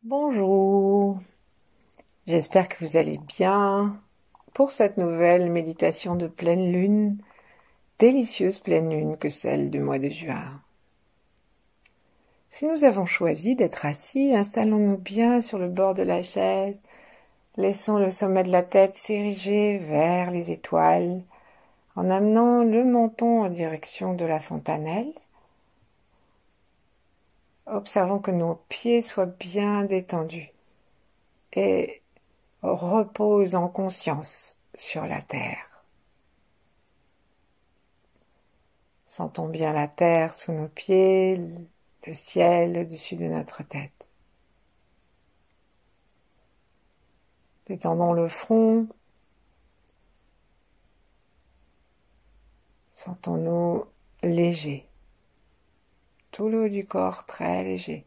Bonjour, j'espère que vous allez bien pour cette nouvelle méditation de pleine lune, délicieuse pleine lune que celle du mois de juin. Si nous avons choisi d'être assis, installons-nous bien sur le bord de la chaise, laissons le sommet de la tête s'ériger vers les étoiles en amenant le menton en direction de la fontanelle. Observons que nos pieds soient bien détendus et reposent en conscience sur la terre. Sentons bien la terre sous nos pieds, le ciel au-dessus de notre tête. Détendons le front. Sentons-nous légers. Tout le haut du corps très léger.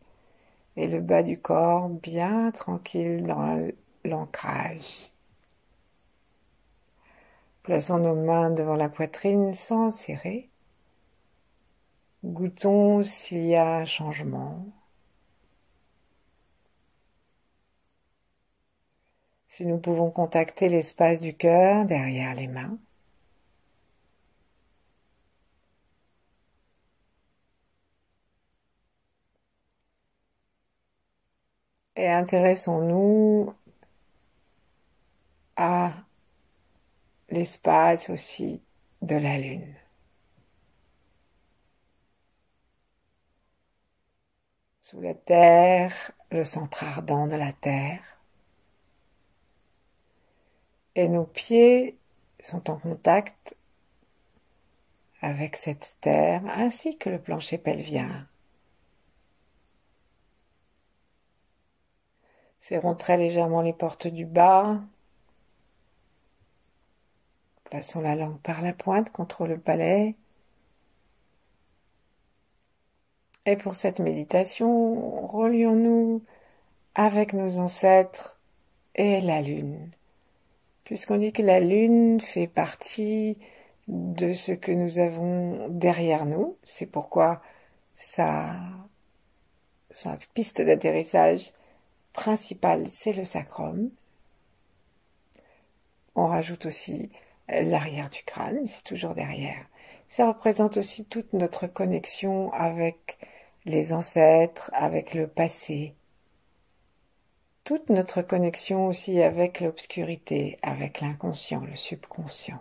Et le bas du corps bien tranquille dans l'ancrage. Plaçons nos mains devant la poitrine sans serrer. Goûtons s'il y a un changement. Si nous pouvons contacter l'espace du cœur derrière les mains. Et intéressons-nous à l'espace aussi de la Lune. Sous la Terre, le centre ardent de la Terre. Et nos pieds sont en contact avec cette terre ainsi que le plancher pelvien. Serrons très légèrement les portes du bas. Plaçons la langue par la pointe contre le palais. Et pour cette méditation, relions-nous avec nos ancêtres et la Lune. Puisqu'on dit que la Lune fait partie de ce que nous avons derrière nous, c'est pourquoi sa piste d'atterrissage principale, c'est le sacrum. On rajoute aussi l'arrière du crâne, c'est toujours derrière. Ça représente aussi toute notre connexion avec les ancêtres, avec le passé. Toute notre connexion aussi avec l'obscurité, avec l'inconscient, le subconscient.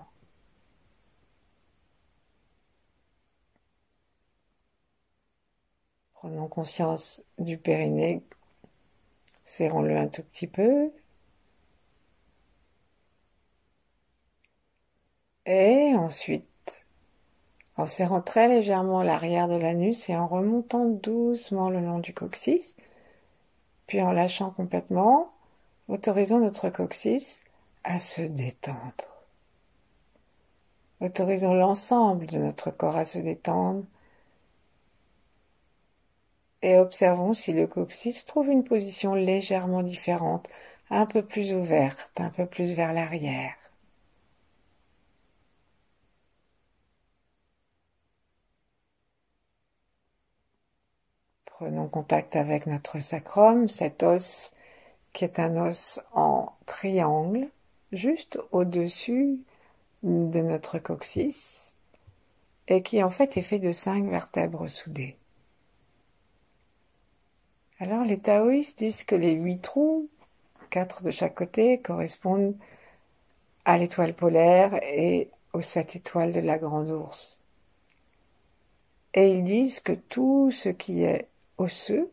Prenons conscience du périnée, serrons-le un tout petit peu. Et ensuite, en serrant très légèrement l'arrière de l'anus et en remontant doucement le long du coccyx, puis en lâchant complètement, autorisons notre coccyx à se détendre. Autorisons l'ensemble de notre corps à se détendre et observons si le coccyx trouve une position légèrement différente, un peu plus ouverte, un peu plus vers l'arrière. Prenons contact avec notre sacrum, cet os qui est un os en triangle, juste au-dessus de notre coccyx, et qui en fait est fait de 5 vertèbres soudées. Alors les taoïstes disent que les 8 trous, 4 de chaque côté, correspondent à l'étoile polaire et aux 7 étoiles de la grande ours. Et ils disent que tout ce qui est osseux,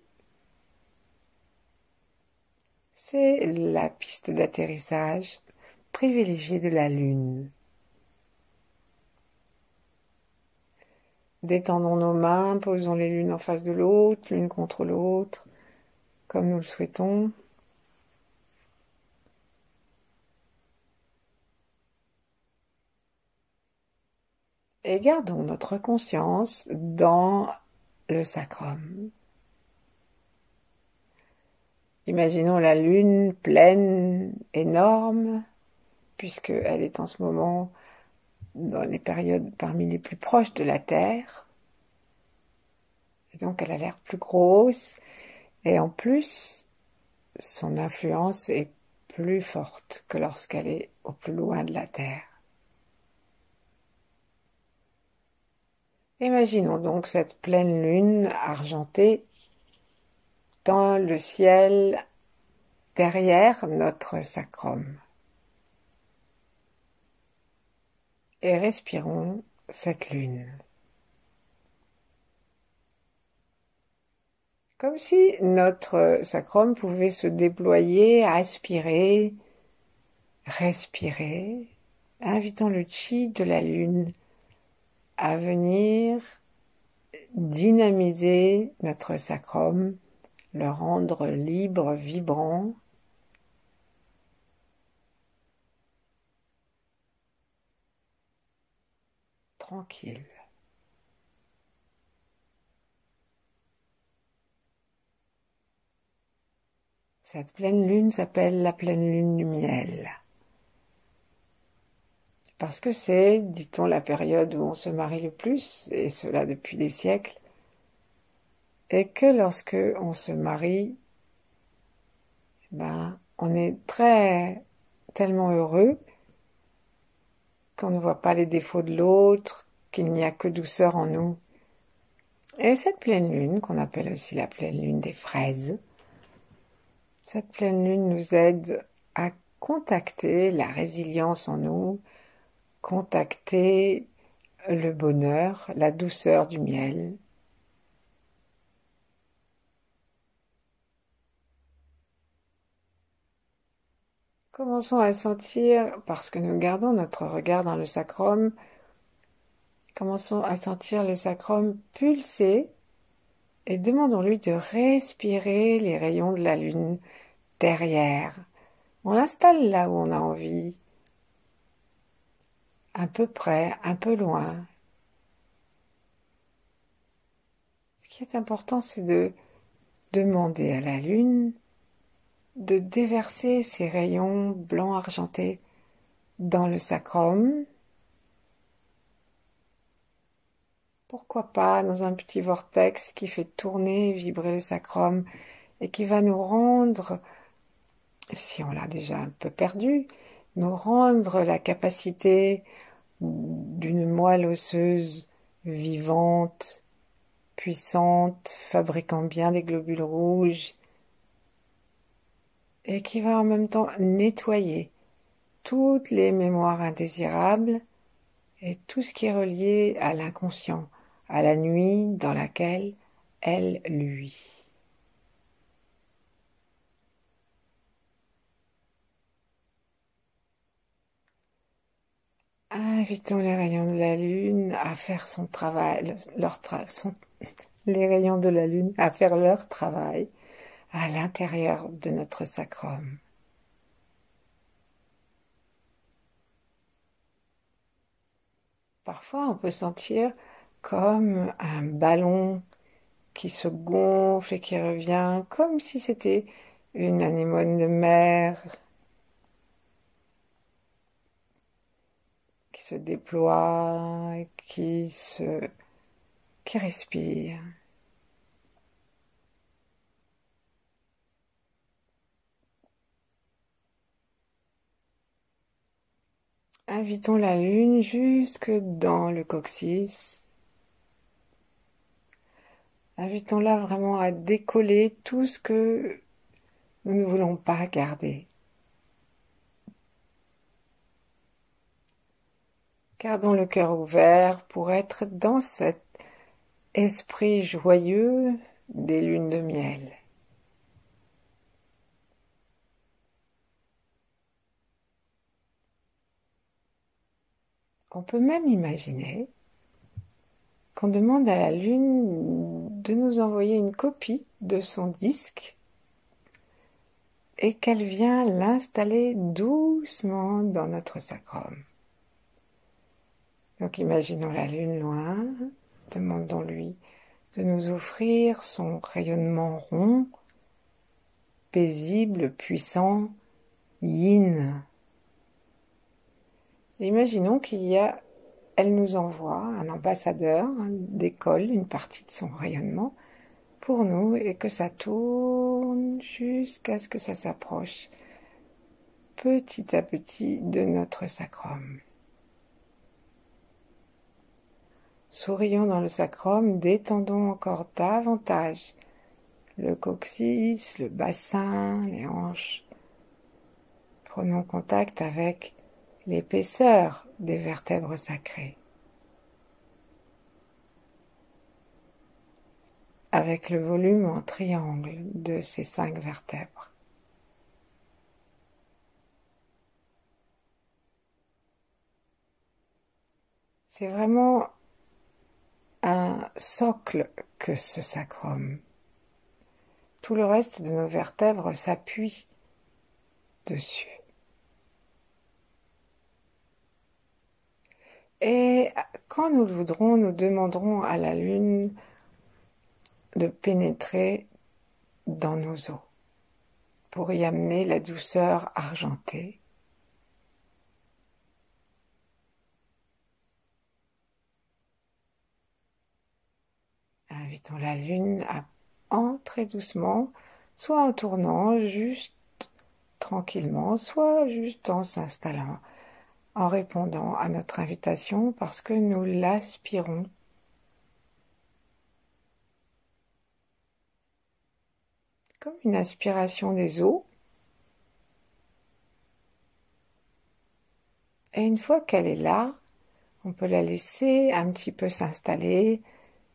c'est la piste d'atterrissage privilégiée de la Lune. Détendons nos mains, posons les lunes en face de l'autre, l'une contre l'autre, comme nous le souhaitons. Et gardons notre conscience dans le sacrum. Imaginons la lune pleine, énorme, puisqu'elle est en ce moment dans les périodes parmi les plus proches de la Terre. Et donc elle a l'air plus grosse. Et en plus, son influence est plus forte que lorsqu'elle est au plus loin de la Terre. Imaginons donc cette pleine lune argentée dans le ciel derrière notre sacrum. Et respirons cette lune. Comme si notre sacrum pouvait se déployer, aspirer, respirer, invitant le chi de la lune à venir dynamiser notre sacrum, le rendre libre, vibrant, tranquille. Cette pleine lune s'appelle la pleine lune du miel. Parce que c'est, dit-on, la période où on se marie le plus, et cela depuis des siècles, et que lorsque on se marie, on est tellement heureux qu'on ne voit pas les défauts de l'autre, qu'il n'y a que douceur en nous. Et cette pleine lune, qu'on appelle aussi la pleine lune des fraises, cette pleine lune nous aide à contacter la résilience en nous, contacter le bonheur, la douceur du miel. Commençons à sentir, parce que nous gardons notre regard dans le sacrum, commençons à sentir le sacrum pulser et demandons-lui de respirer les rayons de la lune derrière. On l'installe là où on a envie, un peu près, un peu loin. Ce qui est important, c'est de demander à la lune de déverser ses rayons blancs argentés dans le sacrum. Pourquoi pas dans un petit vortex qui fait tourner et vibrer le sacrum et qui va nous rendre, si on l'a déjà un peu perdu, nous rendre la capacité d'une moelle osseuse vivante, puissante, fabriquant bien des globules rouges, et qui va en même temps nettoyer toutes les mémoires indésirables et tout ce qui est relié à l'inconscient, à la nuit dans laquelle elle luit. Invitons les rayons de la lune à faire son travail, les rayons de la lune à faire leur travail à l'intérieur de notre sacrum. Parfois, on peut sentir comme un ballon qui se gonfle et qui revient, comme si c'était une anémone de mer qui se déploie, qui respire. Invitons la lune jusque dans le coccyx. Invitons-la vraiment à décoller tout ce que nous ne voulons pas garder. Gardons le cœur ouvert pour être dans cet esprit joyeux des lunes de miel. On peut même imaginer qu'on demande à la lune de nous envoyer une copie de son disque et qu'elle vient l'installer doucement dans notre sacrum. Donc imaginons la lune loin, demandons-lui de nous offrir son rayonnement rond, paisible, puissant, yin. Imaginons elle nous envoie un ambassadeur d'école, une partie de son rayonnement pour nous et que ça tourne tourne jusqu'à ce que ça s'approche petit à petit de notre sacrum. Sourions dans le sacrum, détendons encore davantage le coccyx, le bassin, les hanches. Prenons contact avec l'épaisseur des vertèbres sacrées, avec le volume en triangle de ces 5 vertèbres. C'est vraiment un socle que ce sacrum. Tout le reste de nos vertèbres s'appuie dessus. Et quand nous le voudrons, nous demanderons à la lune de pénétrer dans nos os pour y amener la douceur argentée. Invitons la lune à entrer doucement, soit en tournant juste tranquillement, soit juste en s'installant, en répondant à notre invitation parce que nous l'aspirons. Comme une aspiration des eaux. Et une fois qu'elle est là, on peut la laisser un petit peu s'installer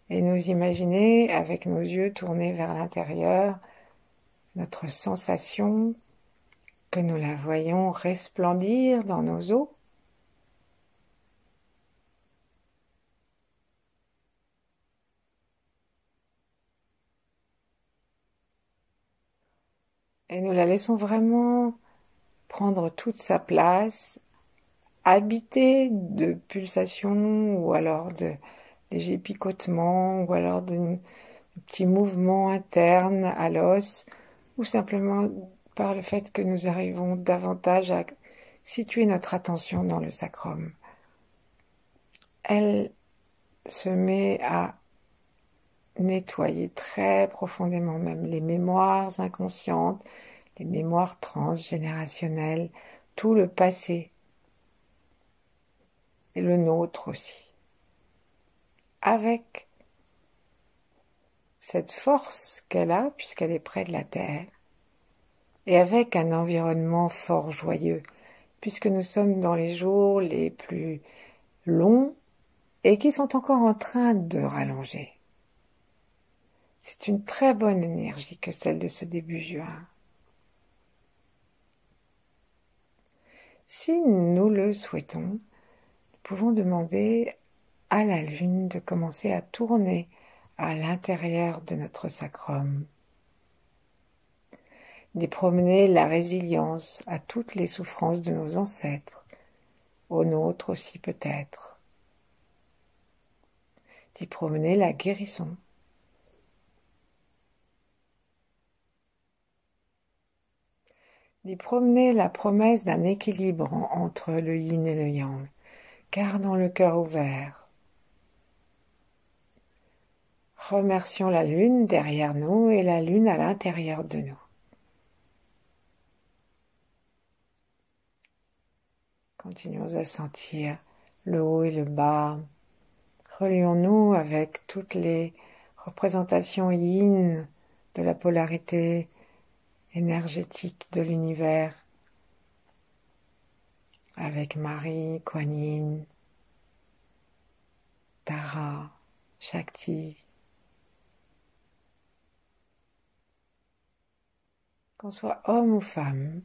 et nous imaginer avec nos yeux tournés vers l'intérieur, notre sensation que nous la voyons resplendir dans nos os. Et nous la laissons vraiment prendre toute sa place, habitée de pulsations ou alors de légers picotements ou alors de petits mouvements internes à l'os ou simplement par le fait que nous arrivons davantage à situer notre attention dans le sacrum. Elle se met à nettoyer très profondément même les mémoires inconscientes, les mémoires transgénérationnelles, tout le passé et le nôtre aussi. Avec cette force qu'elle a, puisqu'elle est près de la terre, et avec un environnement fort joyeux, puisque nous sommes dans les jours les plus longs et qui sont encore en train de rallonger. C'est une très bonne énergie que celle de ce début juin. Si nous le souhaitons, nous pouvons demander à la lune de commencer à tourner à l'intérieur de notre sacrum, d'y promener la résilience à toutes les souffrances de nos ancêtres, aux nôtres aussi peut-être, d'y promener la guérison, d'y promener la promesse d'un équilibre entre le yin et le yang. Gardons le cœur ouvert. Remercions la lune derrière nous et la lune à l'intérieur de nous. Continuons à sentir le haut et le bas. Relions-nous avec toutes les représentations yin de la polarité énergétique de l'univers, avec Marie, Kuan Yin, Tara, Shakti. Qu'on soit homme ou femme,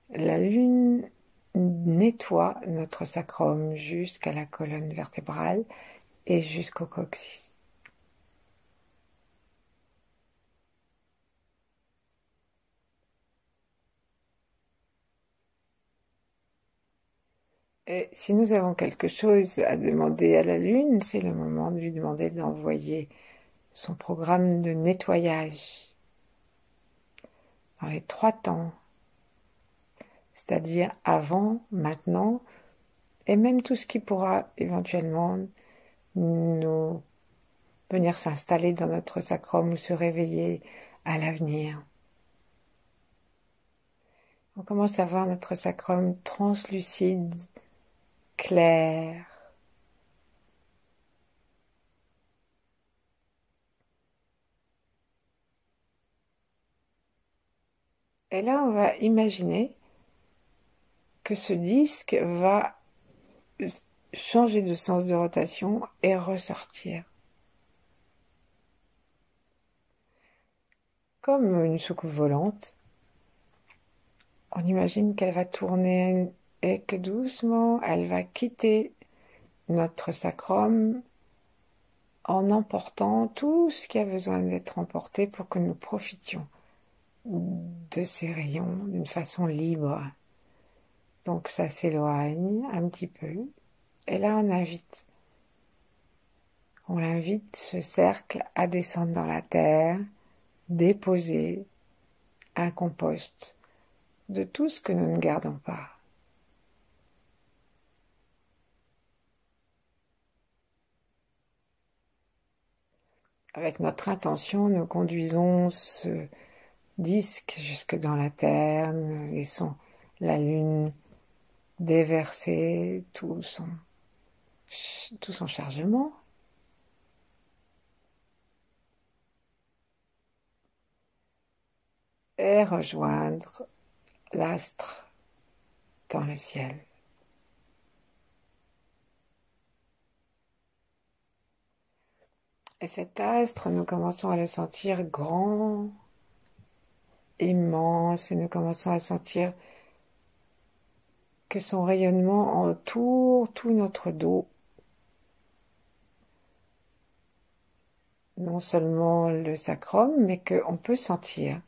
la lune nettoie notre sacrum jusqu'à la colonne vertébrale et jusqu'au coccyx. Et si nous avons quelque chose à demander à la lune, c'est le moment de lui demander d'envoyer son programme de nettoyage dans les 3 temps, c'est-à-dire avant, maintenant, et même tout ce qui pourra éventuellement nous venir s'installer dans notre sacrum ou se réveiller à l'avenir. On commence à voir notre sacrum translucide, clair. Et là, on va imaginer que ce disque va changer de sens de rotation et ressortir. Comme une soucoupe volante, on imagine qu'elle va tourner et que doucement, elle va quitter notre sacrum en emportant tout ce qui a besoin d'être emporté pour que nous profitions de ces rayons d'une façon libre. Donc ça s'éloigne un petit peu. Et là, on invite ce cercle à descendre dans la terre, déposer un compost de tout ce que nous ne gardons pas. Avec notre intention, nous conduisons ce disque jusque dans la terre, nous laissons la lune déverser tout son chargement. Et rejoindre l'astre dans le ciel. Et cet astre, nous commençons à le sentir grand, immense, et nous commençons à sentir que son rayonnement entoure tout notre dos. Non seulement le sacrum, mais qu'on peut sentir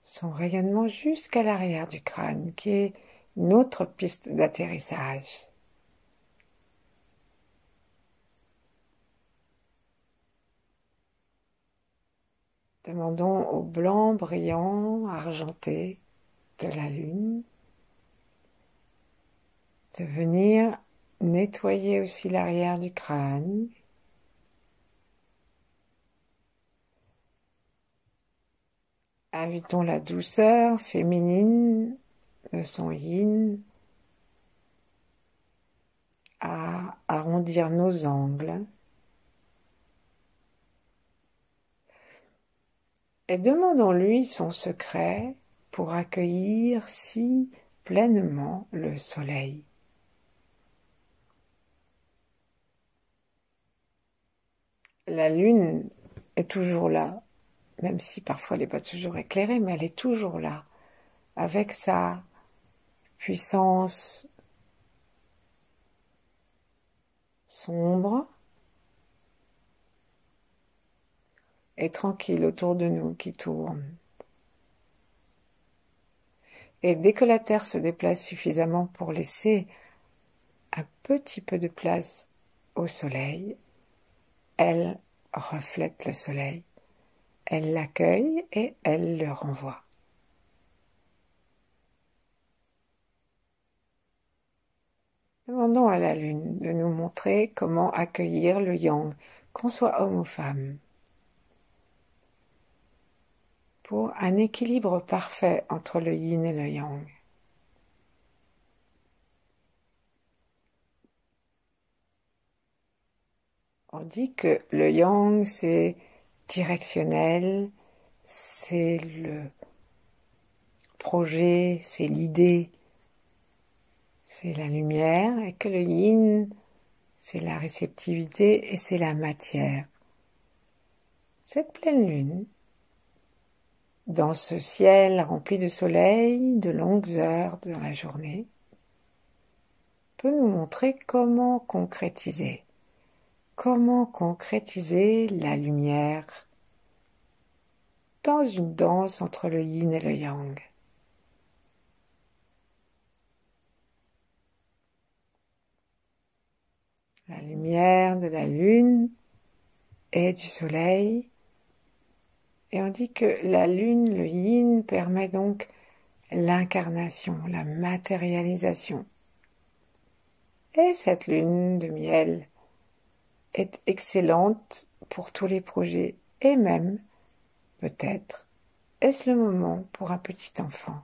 son rayonnement jusqu'à l'arrière du crâne, qui est une autre piste d'atterrissage. Demandons au blanc brillant, argenté de la lune de venir nettoyer aussi l'arrière du crâne. Invitons la douceur féminine de son yin à arrondir nos angles. Et demandons-lui son secret pour accueillir si pleinement le soleil. La lune est toujours là, même si parfois elle n'est pas toujours éclairée, mais elle est toujours là, avec sa puissance sombre et tranquille autour de nous qui tourne. Et dès que la Terre se déplace suffisamment pour laisser un petit peu de place au soleil, elle reflète le soleil, elle l'accueille et elle le renvoie. Demandons à la Lune de nous montrer comment accueillir le yang, qu'on soit homme ou femme, pour un équilibre parfait entre le yin et le yang. On dit que le yang, c'est directionnel, c'est le projet, c'est l'idée, c'est la lumière, et que le yin, c'est la réceptivité et c'est la matière. Cette pleine lune, dans ce ciel rempli de soleil, de longues heures dans la journée, peut nous montrer comment concrétiser la lumière dans une danse entre le yin et le yang. La lumière de la lune et du soleil. Et on dit que la lune, le yin, permet donc l'incarnation, la matérialisation. Et cette lune de miel est excellente pour tous les projets et même Peut-être est-ce le moment pour un petit enfant.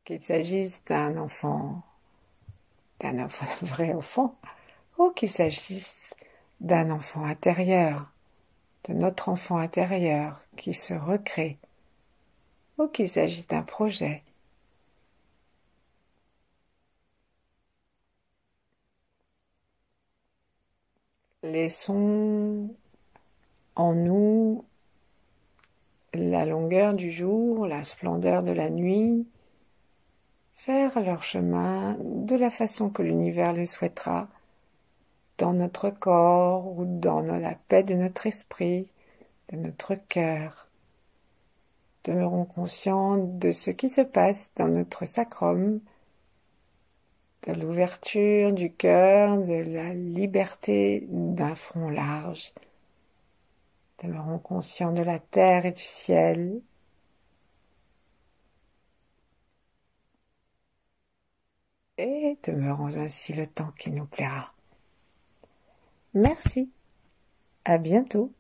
Qu'il s'agisse d'un vrai enfant, ou qu'il s'agisse d'un enfant intérieur, de notre enfant intérieur qui se recrée, ou qu'il s'agisse d'un projet. Laissons en nous la longueur du jour, la splendeur de la nuit, faire leur chemin de la façon que l'univers le souhaitera, dans notre corps ou dans la paix de notre esprit, de notre cœur. Demeurons conscients de ce qui se passe dans notre sacrum, de l'ouverture du cœur, de la liberté d'un front large. Demeurons conscients de la terre et du ciel. Et demeurons ainsi le temps qui nous plaira. Merci. À bientôt.